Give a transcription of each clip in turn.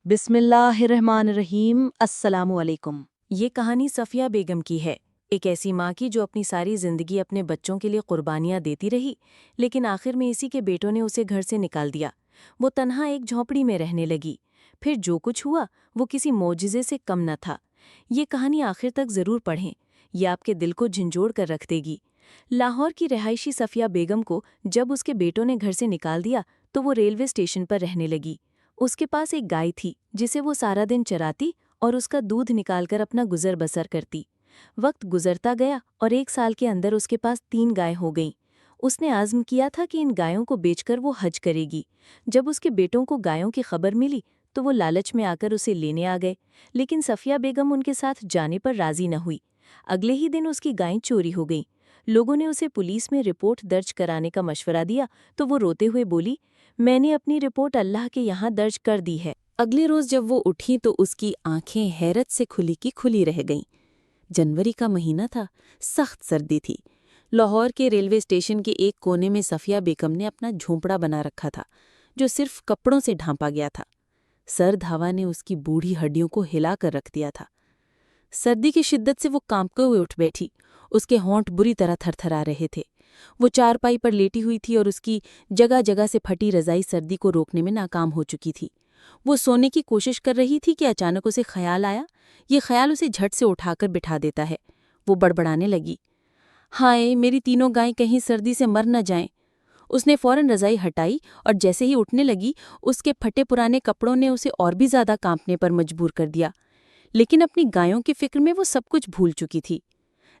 بسم اللہ الرحمن الرحیم۔ السلام علیکم۔ یہ کہانی صفیہ بیگم کی ہے، ایک ایسی ماں کی جو اپنی ساری زندگی اپنے بچوں کے لیے قربانیاں دیتی رہی، لیکن آخر میں اسی کے بیٹوں نے اسے گھر سے نکال دیا۔ وہ تنہا ایک جھونپڑی میں رہنے لگی۔ پھر جو کچھ ہوا وہ کسی معجزے سے کم نہ تھا۔ یہ کہانی آخر تک ضرور پڑھیں، یہ آپ کے دل کو جھنجھوڑ کر رکھ دے گی۔ لاہور کی رہائشی صفیہ بیگم کو جب اس کے بیٹوں نے گھر سے نکال دیا تو وہ ریلوے اسٹیشن پر رہنے لگی۔ اس کے پاس ایک گائے تھی جسے وہ سارا دن چراتی اور اس کا دودھ نکال کر اپنا گزر بسر کرتی۔ وقت گزرتا گیا اور 1 سال کے اندر اس کے پاس 3 گائیں ہو گئیں۔ اس نے عزم کیا تھا کہ ان گایوں کو بیچ کر وہ حج کرے گی۔ جب اس کے بیٹوں کو گایوں کی خبر ملی تو وہ لالچ میں آ کر اسے لینے آ گئے، لیکن صفیہ بیگم ان کے ساتھ جانے پر راضی نہ ہوئی۔ اگلے ہی دن اس کی گائیں چوری ہو گئیں۔ لوگوں نے اسے پولیس میں رپورٹ درج کرانے کا مشورہ دیا تو وہ روتے ہوئے بولی، میں نے اپنی رپورٹ اللہ کے یہاں درج کر دی ہے۔ اگلے روز جب وہ اٹھی تو اس کی آنکھیں حیرت سے کھلی کی کھلی رہ گئیں۔ جنوری کا مہینہ تھا، سخت سردی تھی۔ لاہور کے ریلوے اسٹیشن کے ایک کونے میں صفیہ بیگم نے اپنا جھونپڑا بنا رکھا تھا، جو صرف کپڑوں سے ڈھانپا گیا تھا۔ سرد ہوا نے اس کی بوڑھی ہڈیوں کو ہلا کر رکھ دیا تھا۔ سردی کی شدت سے وہ کانپتے ہوئے اٹھ بیٹھی، اس کے ہونٹ بری طرح تھر تھرا رہے تھے۔ وہ چارپائی پر لیٹی ہوئی تھی اور اس کی جگہ جگہ سے پھٹی رضائی سردی کو روکنے میں ناکام ہو چکی تھی۔ وہ سونے کی کوشش کر رہی تھی کہ اچانک اسے خیال آیا۔ یہ خیال اسے جھٹ سے اٹھا کر بٹھا دیتا ہے۔ وہ بڑبڑانے لگی، ہائے میری تینوں گائیں کہیں سردی سے مر نہ جائیں۔ اس نے فوراً رضائی ہٹائی اور جیسے ہی اٹھنے لگی اس کے پھٹے پرانے کپڑوں نے اسے اور بھی زیادہ کانپنے پر مجبور کر دیا، لیکن اپنی گایوں کی فکر میں وہ سب کچھ بھول چکی تھی۔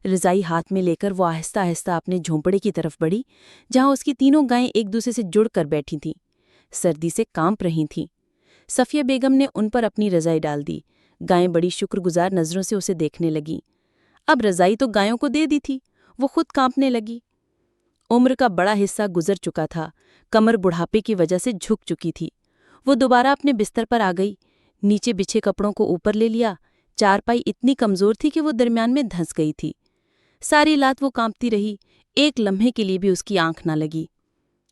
رضائی ہاتھ میں لے کر وہ آہستہ آہستہ اپنے جھونپڑے کی طرف بڑھی، جہاں اس کی تینوں گائیں ایک دوسرے سے جڑ کر بیٹھی تھیں، سردی سے کانپ رہی تھیں۔ صفیہ بیگم نے ان پر اپنی رضائی ڈال دی۔ گائیں بڑی شکر گزار نظروں سے اسے دیکھنے لگیں۔ اب رضائی تو گایوں کو دے دی تھی، وہ خود کانپنے لگی۔ عمر کا بڑا حصہ گزر چکا تھا، کمر بڑھاپے کی وجہ سے جھک چکی تھی۔ وہ دوبارہ اپنے بستر پر آ گئی، نیچے بچھے کپڑوں کو اوپر لے لیا۔ چارپائی اتنی کمزور تھی کہ وہ درمیان میں دھنس گئی تھی۔ ساری رات وہ کانپتی رہی، ایک لمحے کے لیے بھی اس کی آنکھ نہ لگی،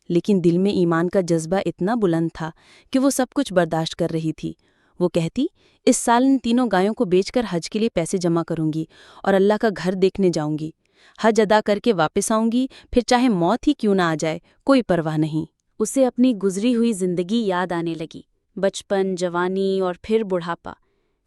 لیکن دل میں ایمان کا جذبہ اتنا بلند تھا کہ وہ سب کچھ برداشت کر رہی تھی۔ وہ کہتی، اس سال ان تینوں گایوں کو بیچ کر حج کے لیے پیسے جمع کروں گی اور اللہ کا گھر دیکھنے جاؤں گی۔ حج ادا کر کے واپس آؤں گی، پھر چاہے موت ہی کیوں نہ آ جائے، کوئی پرواہ نہیں۔ اسے اپنی گزری ہوئی زندگی یاد آنے لگی، بچپن، جوانی اور پھر بڑھاپا،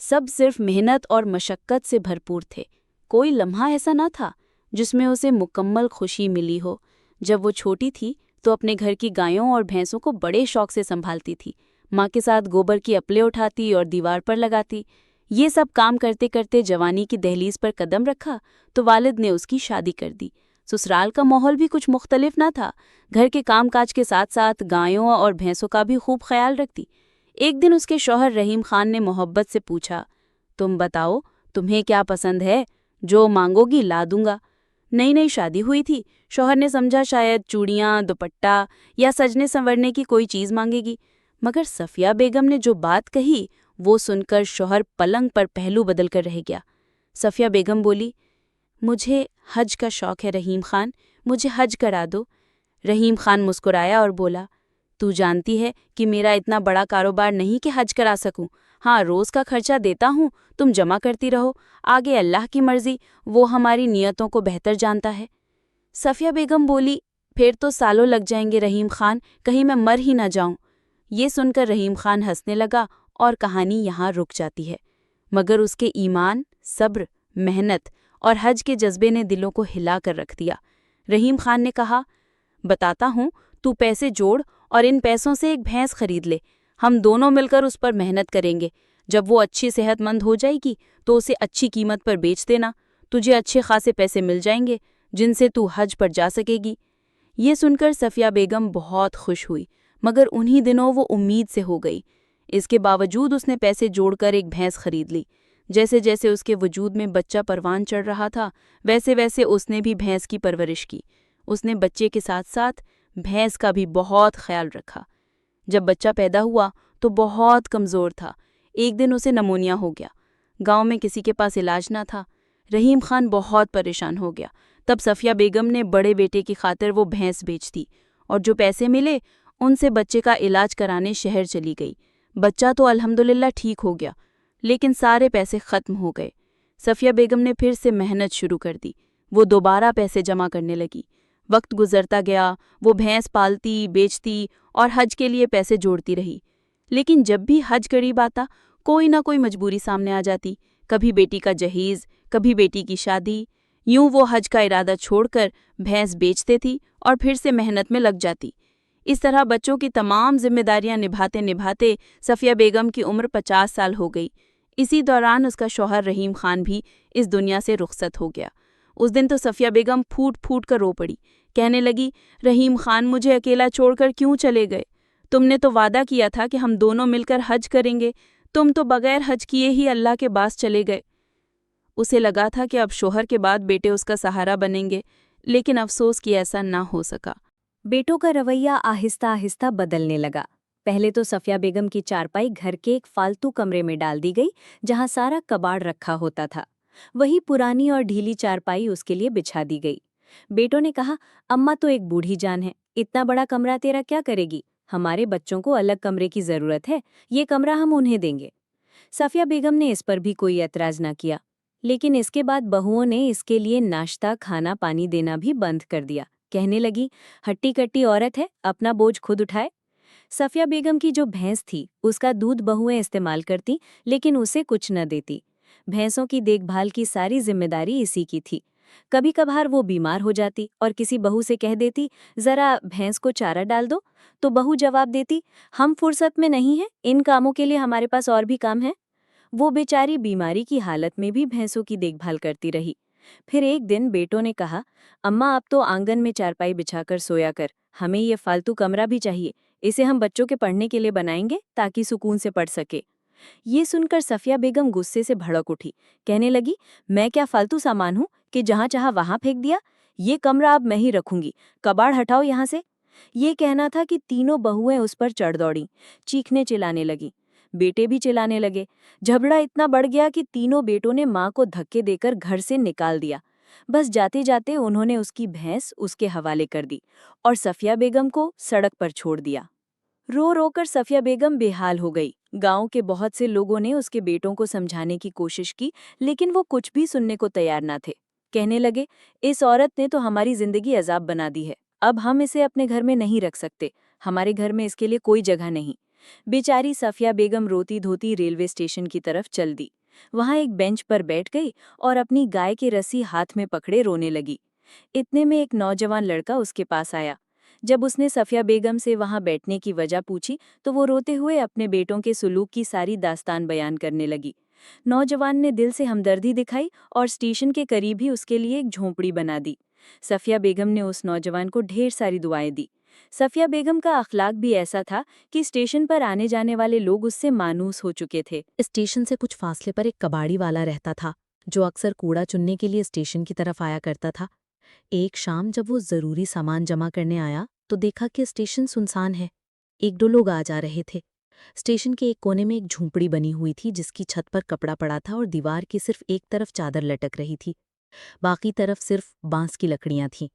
سب صرف محنت اور مشقت سے بھرپور تھے۔ کوئی لمحہ ایسا نہ تھا جس میں اسے مکمل خوشی ملی ہو۔ جب وہ چھوٹی تھی تو اپنے گھر کی گایوں اور بھینسوں کو بڑے شوق سے سنبھالتی تھی۔ ماں کے ساتھ گوبر کی اپلے اٹھاتی اور دیوار پر لگاتی۔ یہ سب کام کرتے کرتے جوانی کی دہلیز پر قدم رکھا تو والد نے اس کی شادی کر دی۔ سسرال کا ماحول بھی کچھ مختلف نہ تھا، گھر کے کام کاج کے ساتھ ساتھ گایوں اور بھینسوں کا بھی خوب خیال رکھتی۔ ایک دن اس کے شوہر رحیم خان نے محبت سے پوچھا، تم بتاؤ تمہیں کیا پسند ہے، جو مانگو گی لا دوں گا۔ نئی نئی شادی ہوئی تھی، شوہر نے سمجھا شاید چوڑیاں، دوپٹہ یا سجنے سنورنے کی کوئی چیز مانگے گی، مگر صفیہ بیگم نے جو بات کہی وہ سن کر شوہر پلنگ پر پہلو بدل کر رہ گیا۔ صفیہ بیگم بولی، مجھے حج کا شوق ہے رحیم خان، مجھے حج کرا دو۔ رحیم خان مسکرایا اور بولا، تو جانتی ہے کہ میرا اتنا بڑا کاروبار نہیں کہ حج کرا سکوں، ہاں روز کا خرچہ دیتا ہوں، تم جمع کرتی رہو، آگے اللہ کی مرضی، وہ ہماری نیتوں کو بہتر جانتا ہے۔ صفیہ بیگم بولی، پھر تو سالوں لگ جائیں گے رحیم خان، کہیں میں مر ہی نہ جاؤں۔ یہ سن کر رحیم خان ہنسنے لگا اور کہانی یہاں رک جاتی ہے، مگر اس کے ایمان، صبر، محنت اور حج کے جذبے نے دلوں کو ہلا کر رکھ دیا۔ رحیم خان نے کہا، بتاتا ہوں، تو پیسے جوڑ اور ان پیسوں سے ایک بھینس خرید لے، ہم دونوں مل کر اس پر محنت کریں گے، جب وہ اچھی صحت مند ہو جائے گی تو اسے اچھی قیمت پر بیچ دینا، تجھے اچھے خاصے پیسے مل جائیں گے جن سے تو حج پر جا سکے گی۔ یہ سن کر صفیہ بیگم بہت خوش ہوئی، مگر انہی دنوں وہ امید سے ہو گئی۔ اس کے باوجود اس نے پیسے جوڑ کر ایک بھینس خرید لی۔ جیسے جیسے اس کے وجود میں بچہ پروان چڑھ رہا تھا ویسے ویسے اس نے بھی بھینس کی پرورش کی۔ اس نے بچے کے ساتھ ساتھ بھینس کا بھی بہت خیال رکھا۔ جب بچہ پیدا ہوا تو بہت کمزور تھا، ایک دن اسے نمونیا ہو گیا۔ گاؤں میں کسی کے پاس علاج نہ تھا، رحیم خان بہت پریشان ہو گیا۔ تب صفیہ بیگم نے بڑے بیٹے کی خاطر وہ بھینس بیچ دی اور جو پیسے ملے ان سے بچے کا علاج کرانے شہر چلی گئی۔ بچہ تو الحمدللہ ٹھیک ہو گیا، لیکن سارے پیسے ختم ہو گئے۔ صفیہ بیگم نے پھر سے محنت شروع کر دی۔ وہ دوبارہ پیسے جمع کرنے لگی۔ وقت گزرتا گیا، وہ بھینس پالتی، بیچتی اور حج کے لیے پیسے جوڑتی رہی۔ لیکن جب بھی حج قریب آتا، کوئی نہ کوئی مجبوری سامنے آ جاتی، کبھی بیٹی کا جہیز، کبھی بیٹی کی شادی۔ یوں وہ حج کا ارادہ چھوڑ کر بھینس بیچتے تھی اور پھر سے محنت میں لگ جاتی۔ اس طرح بچوں کی تمام ذمہ داریاں نبھاتے نبھاتے صفیہ بیگم کی عمر 50 سال ہو گئی۔ اسی دوران اس کا شوہر رحیم خان بھی اس دنیا سے رخصت ہو گیا۔ اس دن تو صفیہ بیگم پھوٹ پھوٹ کر رو پڑی، کہنے لگی، رحیم خان مجھے اکیلا چھوڑ کر کیوں چلے گئے؟ تم نے تو وعدہ کیا تھا کہ ہم دونوں مل کر حج کریں گے، تم تو بغیر حج کیے ہی اللہ کے پاس چلے گئے۔ اسے لگا تھا کہ اب شوہر کے بعد بیٹے اس کا سہارا بنیں گے، لیکن افسوس کہ ایسا نہ ہو سکا۔ بیٹوں کا رویہ آہستہ آہستہ بدلنے لگا۔ پہلے تو صفیہ بیگم کی چارپائی گھر کے ایک فالتو کمرے میں ڈال دی گئی جہاں سارا کباڑ رکھا ہوتا تھا۔ وہی پرانی اور ڈھیلی چارپائی اس کے لیے بچھا دی گئی۔ بیٹوں نے کہا، اماں تو ایک بوڑھی جان ہے، اتنا بڑا کمرہ تیرا کیا کرے گی؟ ہمارے بچوں کو الگ کمرے کی ضرورت ہے، یہ کمرہ ہم انہیں دیں گے۔ صفیہ بیگم نے اس پر بھی کوئی اعتراض نہ کیا، لیکن اس کے بعد بہوؤں نے اس کے لیے ناشتہ کھانا پانی دینا بھی بند کر دیا۔ کہنے لگی، ہٹی کٹی عورت ہے، اپنا بوجھ خود اٹھائے۔ صفیہ بیگم کی جو بھینس تھی اس کا دودھ بہویں استعمال کرتی، لیکن اسے کچھ نہ دیتی۔ بھینسوں کی دیکھ بھال کی ساری ذمہ داری اسی کی تھی۔ کبھی کبھار وہ بیمار ہو جاتی اور کسی بہو سے کہہ دیتی، ذرا بھینس کو چارہ ڈال دو، تو بہو جواب دیتی، ہم فرصت میں نہیں ہیں، ان کاموں کے لیے ہمارے پاس اور بھی کام ہیں۔ وہ بیچاری بیماری کی حالت میں بھی بھینسوں کی دیکھ بھال کرتی رہی۔ پھر ایک دن بیٹوں نے کہا، اماں اب تو آنگن میں چارپائی بچھا کر سویا کر، ہمیں یہ فالتو کمرہ بھی چاہیے، اسے ہم بچوں کے پڑھنے کے لیے بنائیں گے تاکہ سکون سے پڑھ سکے۔ یہ سن کر صفیہ بیگم غصے سے بھڑک اٹھی، کہنے لگی، میں کیا فالتو سامان ہوں کہ جہاں چاہا وہاں پھینک دیا؟ یہ کمرہ اب میں ہی رکھوں گی، کباڑ ہٹاؤ یہاں سے۔ یہ کہنا تھا کہ تینوں بہویں اس پر چڑھ دوڑیں، چیخنے چلانے لگیں۔ بیٹے بھی چلانے لگے۔ جھگڑا اتنا بڑھ گیا کہ تینوں بیٹوں نے ماں کو دھکے دے کر گھر سے نکال دیا۔ بس جاتے جاتے انہوں نے اس کی بھینس اس کے حوالے کر دی اور صفیہ بیگم کو سڑک پر چھوڑ دیا۔ رو رو کر صفیہ بیگم بے حال ہو گئی۔ گاؤں کے بہت سے لوگوں نے اس کے بیٹوں کو سمجھانے کی کوشش کی، لیکن وہ کچھ بھی سننے کو تیار نہ تھے۔ کہنے لگے، اس عورت نے تو ہماری زندگی عذاب بنا دی ہے، اب ہم اسے اپنے گھر میں نہیں رکھ سکتے، ہمارے گھر میں اس کے لیے کوئی جگہ نہیں۔ بیچاری صفیہ بیگم روتی دھوتی ریلوے اسٹیشن کی طرف چل دی۔ وہاں ایک بینچ پر بیٹھ گئی اور اپنی گائے کی رسی ہاتھ میں پکڑے رونے لگی۔ اتنے میں ایک نوجوان لڑکا اس کے پاس آیا۔ جب اس نے صفیہ بیگم سے وہاں بیٹھنے کی وجہ پوچھی تو وہ روتے ہوئے اپنے بیٹوں کے سلوک کی ساری داستان بیان کرنے لگی۔ نوجوان نے دل سے ہمدردی دکھائی اور اسٹیشن کے قریب ہی اس کے لیے ایک جھونپڑی بنا دی۔ صفیہ بیگم نے اس نوجوان کو ڈھیر ساری دعائیں دی۔ صفیہ بیگم کا اخلاق بھی ایسا تھا کہ اسٹیشن پر آنے جانے والے لوگ اس سے مانوس ہو چکے تھے۔ اسٹیشن سے کچھ فاصلے پر ایک کباڑی والا رہتا تھا جو اکثر کوڑا چننے کے لیے اسٹیشن کی طرف آیا کرتا تھا۔ ایک شام جب وہ ضروری سامان جمع کرنے آیا تو دیکھا کہ اسٹیشن سنسان ہے، ایک دو لوگ آ جا رہے تھے۔ اسٹیشن کے ایک کونے میں ایک جھونپڑی بنی ہوئی تھی جس کی چھت پر کپڑا پڑا تھا اور دیوار کی صرف ایک طرف چادر لٹک رہی تھی، باقی طرف صرف بانس کی لکڑیاں تھیں۔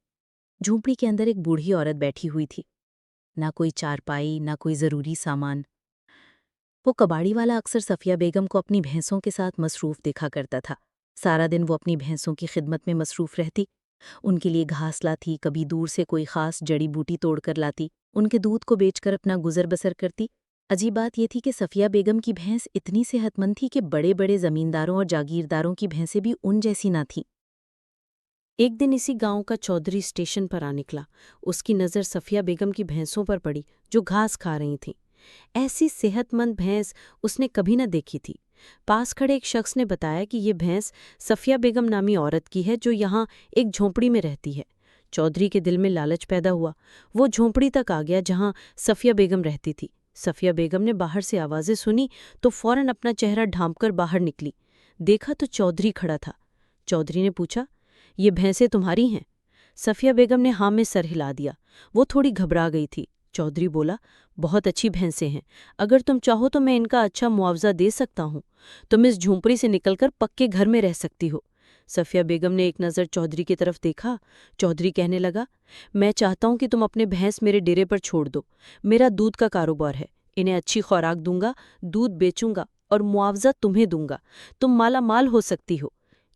جھونپڑی کے اندر ایک بوڑھی عورت بیٹھی ہوئی تھی، نہ کوئی چارپائی نہ کوئی ضروری سامان۔ وہ کباڑی والا اکثر صفیہ بیگم کو اپنی بھینسوں کے ساتھ مصروف دیکھا کرتا تھا۔ سارا دن وہ اپنی بھینسوں کی خدمت میں مصروف رہتی، ان کے لیے گھاس لاتی، کبھی دور سے کوئی خاص جڑی بوٹی توڑ کر لاتی، ان کے دودھ کو بیچ کر اپنا گزر بسر کرتی۔ عجیب بات یہ تھی کہ صفیہ بیگم کی بھینس اتنی صحت مند تھی کہ بڑے بڑے زمینداروں اور جاگیرداروں کی بھینسیں بھی ان جیسی نہ تھیں۔ ایک دن اسی گاؤں کا چودھری اسٹیشن پر آ نکلا۔ اس کی نظر صفیہ بیگم کی بھینسوں پر پڑی جو گھاس کھا رہی تھیں۔ ایسی صحت مند بھینس اس نے کبھی نہ دیکھی تھی۔ پاس کھڑے ایک شخص نے بتایا کہ یہ بھینس صفیہ بیگم نامی عورت کی ہے جو یہاں ایک جھونپڑی میں رہتی ہے۔ چودھری کے دل میں لالچ پیدا ہوا۔ وہ جھونپڑی تک آ گیا جہاں صفیہ بیگم رہتی تھی۔ صفیہ بیگم نے باہر سے آوازیں سنی تو فوراً اپنا چہرہ ڈھانپ کر باہر نکلی۔ دیکھا تو چودھری کھڑا تھا۔ چودھری نے پوچھا، یہ بھینسیں تمہاری ہیں؟ صفیہ بیگم نے ہاں میں سر ہلا دیا۔ وہ تھوڑی گھبرا گئی تھی۔ چودھری بولا، بہت اچھی بھینسیں ہیں، اگر تم چاہو تو میں ان کا اچھا معاوضہ دے سکتا ہوں، تم اس جھونپڑی سے نکل کر پکے گھر میں رہ سکتی ہو۔ صفیہ بیگم نے ایک نظر چودھری کی طرف دیکھا۔ چودھری کہنے لگا، میں چاہتا ہوں کہ تم اپنے بھینس میرے ڈیرے پر چھوڑ دو، میرا دودھ کا کاروبار ہے، انہیں اچھی خوراک دوں گا، دودھ بیچوں گا اور معاوضہ تمہیں دوں گا، تم مالا مال ہو سکتی ہو۔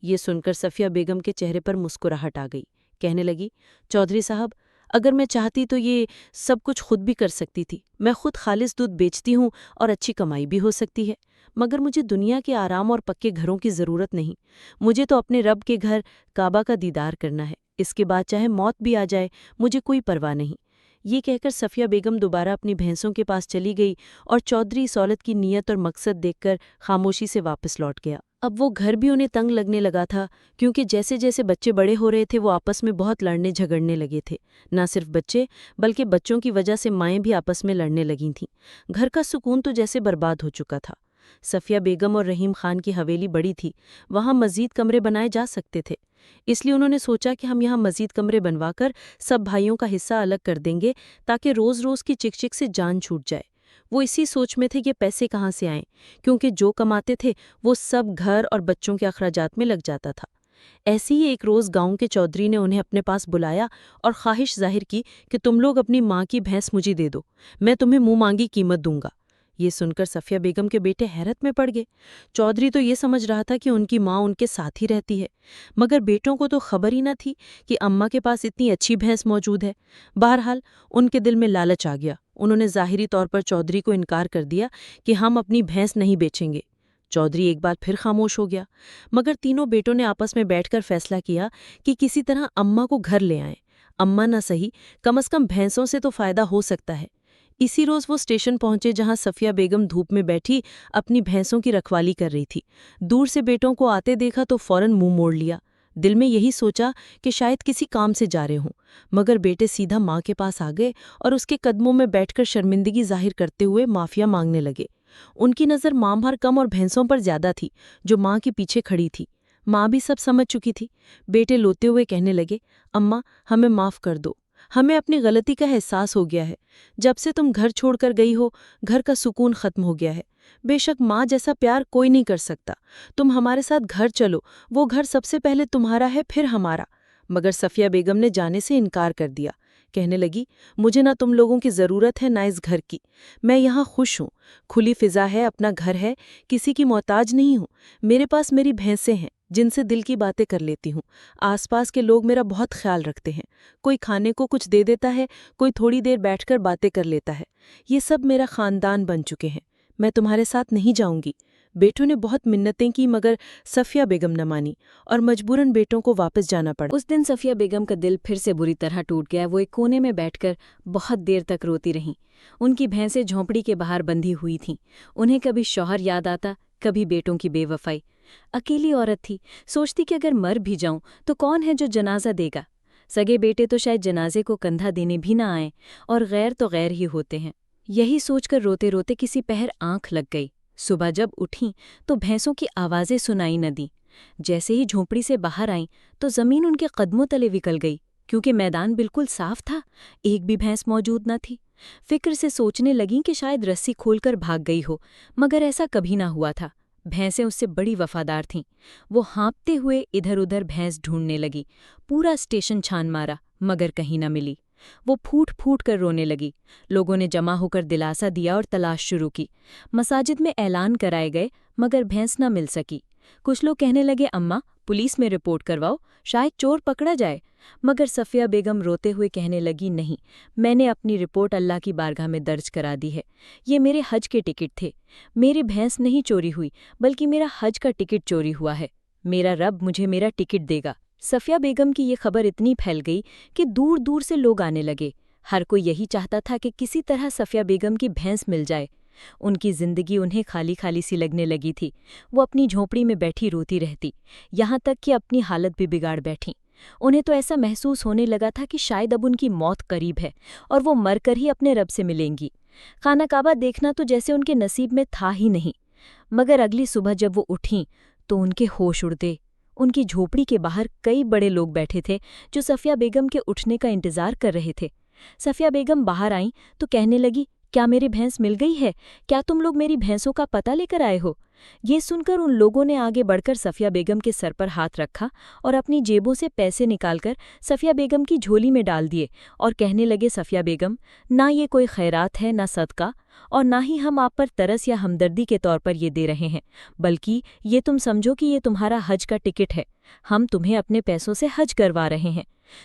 یہ سن کر صفیہ بیگم کے چہرے پر مسکراہٹ آ گئی، کہنے لگی، چودھری صاحب، اگر میں چاہتی تو یہ سب کچھ خود بھی کر سکتی تھی، میں خود خالص دودھ بیچتی ہوں اور اچھی کمائی بھی ہو سکتی ہے، مگر مجھے دنیا کے آرام اور پکے گھروں کی ضرورت نہیں، مجھے تو اپنے رب کے گھر کعبہ کا دیدار کرنا ہے، اس کے بعد چاہے موت بھی آ جائے مجھے کوئی پرواہ نہیں۔ یہ کہہ کر صفیہ بیگم دوبارہ اپنی بھینسوں کے پاس چلی گئی اور چودھری سولت کی نیت اور مقصد دیکھ کر خاموشی سے واپس لوٹ گیا۔ اب وہ گھر بھی انہیں تنگ لگنے لگا تھا، کیونکہ جیسے جیسے بچے بڑے ہو رہے تھے وہ آپس میں بہت لڑنے جھگڑنے لگے تھے، نہ صرف بچے بلکہ بچوں کی وجہ سے مائیں بھی آپس میں لڑنے لگی تھیں۔ گھر کا سکون تو جیسے برباد ہو چکا تھا۔ صفیہ بیگم اور رحیم خان کی حویلی بڑی تھی، وہاں مزید کمرے بنائے جا سکتے تھے، اس لیے انہوں نے سوچا کہ ہم یہاں مزید کمرے بنوا کر سب بھائیوں کا حصہ الگ کر دیں گے تاکہ روز روز کی چک چک سے جان چھوٹ جائے۔ وہ اسی سوچ میں تھے کہ پیسے کہاں سے آئیں، کیونکہ جو کماتے تھے وہ سب گھر اور بچوں کے اخراجات میں لگ جاتا تھا۔ ایسی ہی ایک روز گاؤں کے چودھری نے انہیں اپنے پاس بلایا اور خواہش ظاہر کی کہ تم لوگ اپنی ماں کی بھینس مجھے دے دو، میں تمہیں منہ مانگی قیمت دوں گا۔ یہ سن کر صفیہ بیگم کے بیٹے حیرت میں پڑ گئے۔ چودھری تو یہ سمجھ رہا تھا کہ ان کی ماں ان کے ساتھ ہی رہتی ہے، مگر بیٹوں کو تو خبر ہی نہ تھی کہ اماں کے پاس اتنی اچھی بھینس موجود ہے۔ بہرحال ان کے دل میں لالچ آ گیا، انہوں نے ظاہری طور پر چودھری کو انکار کر دیا کہ ہم اپنی بھینس نہیں بیچیں گے۔ چودھری ایک بار پھر خاموش ہو گیا، مگر تینوں بیٹوں نے آپس میں بیٹھ کر فیصلہ کیا کہ کسی طرح اماں کو گھر لے آئیں، اماں نہ صحیح کم از کم بھینسوں سے تو فائدہ ہو سکتا ہے۔ اسی روز وہ اسٹیشن پہنچے جہاں صفیہ بیگم دھوپ میں بیٹھی اپنی بھینسوں کی رکھوالی کر رہی تھی۔ دور سے بیٹوں کو آتے دیکھا تو فوراً منہ موڑ لیا، دل میں یہی سوچا کہ شاید کسی کام سے جا رہے ہوں، مگر بیٹے سیدھا ماں کے پاس آ گئے اور اس کے قدموں میں بیٹھ کر شرمندگی ظاہر کرتے ہوئے معافیا مانگنے لگے۔ ان کی نظر ماں بھر کم اور بھینسوں پر زیادہ تھی جو ماں کے پیچھے کھڑی تھی۔ ماں بھی سب سمجھ چکی تھی۔ بیٹے لوتے ہوئے کہنے لگے، اماں ہمیں معاف کر دو، ہمیں اپنی غلطی کا احساس ہو گیا ہے، جب سے تم گھر چھوڑ کر گئی ہو گھر کا سکون ختم ہو گیا ہے، بے شک ماں جیسا پیار کوئی نہیں کر سکتا، تم ہمارے ساتھ گھر چلو، وہ گھر سب سے پہلے تمہارا ہے پھر ہمارا۔ مگر صفیہ بیگم نے جانے سے انکار کر دیا، کہنے لگی، مجھے نہ تم لوگوں کی ضرورت ہے نہ اس گھر کی، میں یہاں خوش ہوں، کھلی فضا ہے، اپنا گھر ہے، کسی کی محتاج نہیں ہوں، میرے پاس میری بھینسیں ہیں جن سے دل کی باتیں کر لیتی ہوں، آس پاس کے لوگ میرا بہت خیال رکھتے ہیں، کوئی کھانے کو کچھ دے دیتا ہے، کوئی تھوڑی دیر بیٹھ کر باتیں کر لیتا ہے، یہ سب میرا خاندان بن چکے ہیں، میں تمہارے ساتھ نہیں جاؤں گی۔ بیٹوں نے بہت منتیں کی مگر صفیہ بیگم نہ مانی اور مجبوراً بیٹوں کو واپس جانا پڑا۔ اس دن صفیہ بیگم کا دل پھر سے بری طرح ٹوٹ گیا، وہ ایک کونے میں بیٹھ کر بہت دیر تک روتی رہیں۔ ان کی بھینسیں جھونپڑی کے باہر بندھی ہوئی تھیں، انہیں کبھی شوہر یاد آتا، کبھی بیٹوں کی بے وفائی۔ اکیلی عورت تھی، سوچتی کہ اگر مر بھی جاؤں تو کون ہے جو جنازہ دے گا، سگے بیٹے تو شاید جنازے کو کندھا دینے بھی نہ آئیں، اور غیر تو غیر ہی ہوتے ہیں۔ یہی سوچ کر روتے روتے کسی پہر آنکھ لگ گئی۔ صبح جب اٹھیں تو بھینسوں کی آوازیں سنائی نہ دیں۔ جیسے ہی جھونپڑی سے باہر آئیں تو زمین ان کے قدموں تلے وکل گئی، کیونکہ میدان بالکل صاف تھا، ایک بھی بھینس موجود نہ تھی۔ فکر سے سوچنے لگیں کہ شاید رسی کھول کر بھاگ گئی ہو، مگر ایسا کبھی نہ ہوا تھا۔ بھینسیں اس سے بڑی وفادار تھیں۔ وہ ہانپتے ہوئے ادھر ادھر بھینس ڈھونڈنے لگی، پورا اسٹیشن چھان مارا، مگر کہیں نہ ملی۔ وہ پھوٹ پھوٹ کر رونے لگی۔ لوگوں نے جمع ہو کر دلاسا دیا اور تلاش شروع کی۔ مساجد میں اعلان کرائے گئے، مگر بھینس نہ مل سکی۔ کچھ لوگ کہنے لگے، اماں پولیس میں رپورٹ کرواؤ، شاید چور پکڑا جائے، مگر صفیہ بیگم روتے ہوئے کہنے لگی، نہیں، میں نے اپنی رپورٹ اللہ کی بارگاہ میں درج کرا دی ہے، یہ میرے حج کے ٹکٹ تھے، میری بھینس نہیں چوری ہوئی بلکہ میرا حج کا ٹکٹ چوری ہوا ہے، میرا رب مجھے میرا ٹکٹ دے گا۔ صفیہ بیگم کی یہ خبر اتنی پھیل گئی کہ دور دور سے لوگ آنے لگے، ہر کوئی یہی چاہتا تھا کہ کسی طرح صفیہ بیگم کی بھینس مل جائے۔ ان کی زندگی انہیں خالی خالی سی لگنے لگی تھی، وہ اپنی جھونپڑی میں بیٹھی روتی رہتی، یہاں تک کہ اپنی حالت بھی بگاڑ بیٹھیں۔ انہیں تو ایسا محسوس ہونے لگا تھا کہ شاید اب ان کی موت قریب ہے اور وہ مر کر ہی اپنے رب سے ملیں گی۔ خانہ کعبہ دیکھنا تو جیسے ان کے نصیب میں تھا ہی نہیں۔ مگر اگلی صبح جب وہ اٹھیں تو ان کے ہوش اڑ گئے۔ ان کی جھونپڑی کے باہر کئی بڑے لوگ بیٹھے تھے جو صفیہ بیگم کے اٹھنے کا انتظار کر رہے تھے۔ صفیہ بیگم باہر آئیں تو کہنے لگی، کیا میری بھینس مل گئی ہے؟ کیا تم لوگ میری بھینسوں کا پتہ لے کر آئے ہو؟ یہ سن کر ان لوگوں نے آگے بڑھ کر صفیہ بیگم کے سر پر ہاتھ رکھا اور اپنی جیبوں سے پیسے نکال کر صفیہ بیگم کی جھولی میں ڈال دیے اور کہنے لگے، صفیہ بیگم، نہ یہ کوئی خیرات ہے، نہ صدقہ، اور نہ ہی ہم آپ پر ترس یا ہمدردی کے طور پر یہ دے رہے ہیں، بلکہ یہ تم سمجھو کہ یہ تمہارا حج کا ٹکٹ ہے۔ ہم تمہیں اپنے پیسوں سے حج کروا رہے ہیں۔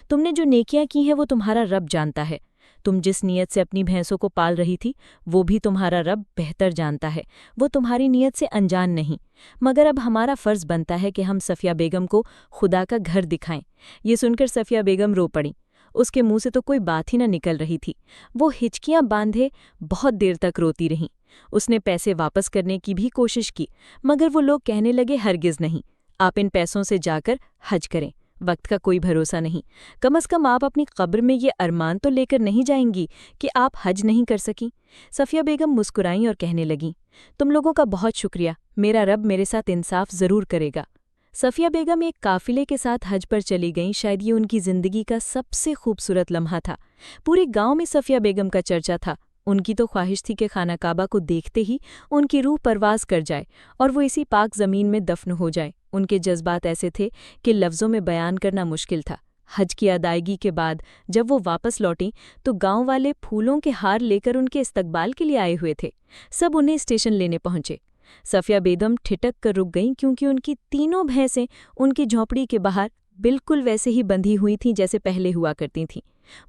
تم نے جو نیکیاں کی ہیں وہ تمہارا رب جانتا ہے۔ تم جس نیت سے اپنی بھینسوں کو پال رہی تھی وہ بھی تمہارا رب بہتر جانتا ہے، وہ تمہاری نیت سے انجان نہیں، مگر اب ہمارا فرض بنتا ہے کہ ہم صفیہ بیگم کو خدا کا گھر دکھائیں۔ یہ سن کر صفیہ بیگم رو پڑیں۔ اس کے منہ سے تو کوئی بات ہی نہ نکل رہی تھی، وہ ہچکیاں باندھے بہت دیر تک روتی رہیں۔ اس نے پیسے واپس کرنے کی بھی کوشش کی، مگر وہ لوگ کہنے لگے، ہرگز نہیں، آپ ان پیسوں سے جا کر حج کریں، وقت کا کوئی بھروسہ نہیں، کم از کم آپ اپنی قبر میں یہ ارمان تو لے کر نہیں جائیں گی کہ آپ حج نہیں کر سکیں۔ صفیہ بیگم مسکرائیں اور کہنے لگیں، تم لوگوں کا بہت شکریہ، میرا رب میرے ساتھ انصاف ضرور کرے گا۔ صفیہ بیگم ایک قافلے کے ساتھ حج پر چلی گئیں۔ شاید یہ ان کی زندگی کا سب سے خوبصورت لمحہ تھا۔ پورے گاؤں میں صفیہ بیگم کا چرچا تھا۔ ان کی تو خواہش تھی کہ خانہ کعبہ کو دیکھتے ہی ان کی روح پرواز کر جائے اور وہ اسی پاک زمین میں دفن ہو جائے۔ ان کے جذبات ایسے تھے کہ لفظوں میں بیان کرنا مشکل تھا۔ حج کی ادائیگی کے بعد جب وہ واپس لوٹیں تو گاؤں والے پھولوں کے ہار لے کر ان کے استقبال کے لیے آئے ہوئے تھے۔ سب انہیں اسٹیشن لینے پہنچے۔ صفیہ بیگم ٹھٹک کر رک گئیں کیونکہ ان کی تینوں بھینسیں ان کی جھونپڑی کے باہر بالکل ویسے ہی بندھی ہوئی تھیں جیسے پہلے ہوا کرتی تھیں۔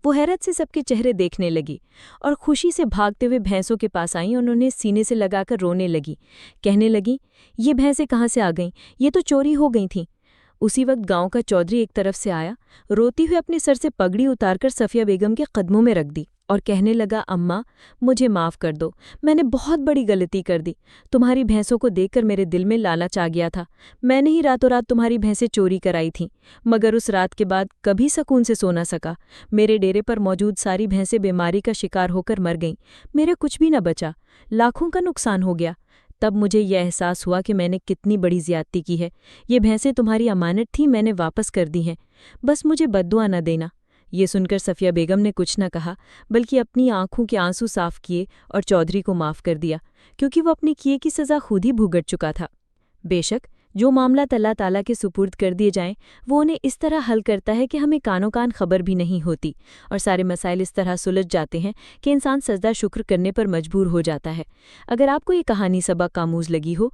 وہ حیرت سے سب کے چہرے دیکھنے لگی اور خوشی سے بھاگتے ہوئے بھینسوں کے پاس آئیں اور انہیں سینے سے لگا کر رونے لگی، کہنے لگیں، یہ بھینسیں کہاں سے آ گئیں؟ یہ تو چوری ہو گئی تھیں۔ اسی وقت گاؤں کا چودھری ایک طرف سے آیا، روتی ہوئے اپنے سر سے پگڑی اتار کر صفیہ بیگم کے قدموں میں رکھ دی اور کہنے لگا، اماں، مجھے معاف کر دو، میں نے بہت بڑی غلطی کر دی۔ تمہاری بھینسوں کو دیکھ کر میرے دل میں لالچ آ گیا تھا، میں نے ہی راتوں رات تمہاری بھینسیں چوری کرائی تھیں، مگر اس رات کے بعد کبھی سکون سے سو نہ سکا۔ میرے ڈیرے پر موجود ساری بھینسیں بیماری کا شکار ہو کر مر گئیں، میرے کچھ بھی نہ بچا، لاکھوں کا نقصان ہو گیا۔ تب مجھے یہ احساس ہوا کہ میں نے کتنی بڑی زیادتی کی ہے۔ یہ بھینسیں تمہاری امانت تھیں، میں نے واپس کر دی ہیں، بس مجھے بددعا نہ دینا۔ یہ سن کر صفیہ بیگم نے کچھ نہ کہا بلکہ اپنی آنکھوں کے آنسو صاف کیے اور چودھری کو معاف کر دیا، کیونکہ وہ اپنے کیے کی سزا خود ہی بھگت چکا تھا۔ بے شک جو معاملات اللہ تعالیٰ کے سپرد کر دیے جائیں وہ انہیں اس طرح حل کرتا ہے کہ ہمیں کانوں کان خبر بھی نہیں ہوتی، اور سارے مسائل اس طرح سلجھ جاتے ہیں کہ انسان سجدہ شکر کرنے پر مجبور ہو جاتا ہے۔ اگر آپ کو یہ کہانی سبق آموز لگی ہو